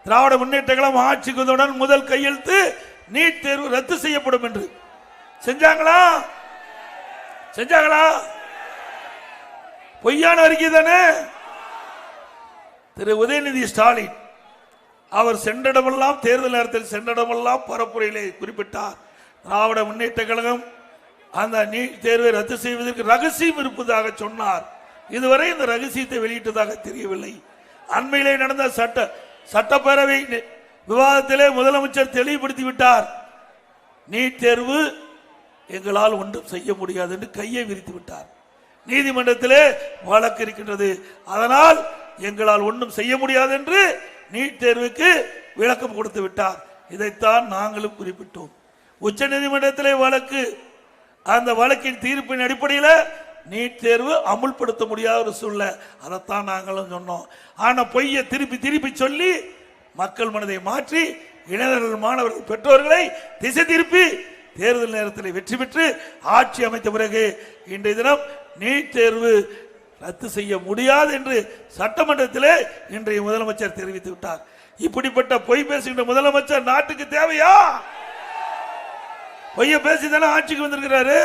திராவிட முன்னேற்ற கழகம் ஆட்சிக்கு வந்தவுடன் முதல் கையெழுத்து நீட் தேர்வு ரத்து செய்யப்படும் என்று. செஞ்சாங்களா? செஞ்சாங்களா? பொய்யான அறிக்கை தானே. திரு உதயநிதி ஸ்டாலின் அவர் சென்றடமெல்லாம் தேர்தல் நேரத்தில் சென்றடமெல்லாம் பரப்புரையிலே குறிப்பிட்டார், திராவிட முன்னேற்ற கழகம் அந்த நீட் தேர்வை ரத்து செய்வதற்கு ரகசியம் இருப்பதாக சொன்னார். இதுவரை இந்த ரகசியத்தை வெளியிட்டதாக தெரியவில்லை. அண்மையிலே நடந்த சட்டப்பேரவை விவாதத்திலே முதலமைச்சர் தெளிவுபடுத்தி விட்டார், நீட் தேர்வு எங்களால் ஒன்றும் செய்ய முடியாது என்று கையை விரித்து விட்டார். நீதிமன்றத்திலே வழக்கு இருக்கின்றது, அதனால் எங்களால் ஒன்றும் செய்ய முடியாது என்று நீட் தேர்வுக்கு விளக்கம் கொடுத்து விட்டார். இதைத்தான் நாங்களும் குறிப்பிட்டோம். உச்ச நீதிமன்றத்திலே வழக்கு, அந்த வழக்கின் தீர்ப்பின் அடிப்படையில் நீட் தேர்வு அமுல்படுத்த முடியாத ஒரு சூழ்நிலை, அதைத்தான் நாங்களும் சொன்னோம். ஆனா பொய்யை திருப்பி திருப்பி சொல்லி மக்கள் மனதை மாற்றி இளைஞர்கள், மாணவர்கள், பெற்றோர்களை திசை திருப்பி தேர்தல் நேரத்தில் வெற்றி பெற்று ஆட்சி அமைத்த பிறகு இன்றைய தினம் நீட் தேர்வு ரத்து செய்ய முடியாது என்று சட்டமன்றத்திலே இன்றைய முதலமைச்சர் தெரிவித்து விட்டார். இப்படிப்பட்ட பொய் பேசுகின்ற முதலமைச்சர் நாட்டுக்கு தேவையா? பொய்ய பேசிதானே ஆட்சிக்கு வந்திருக்கிறாரு.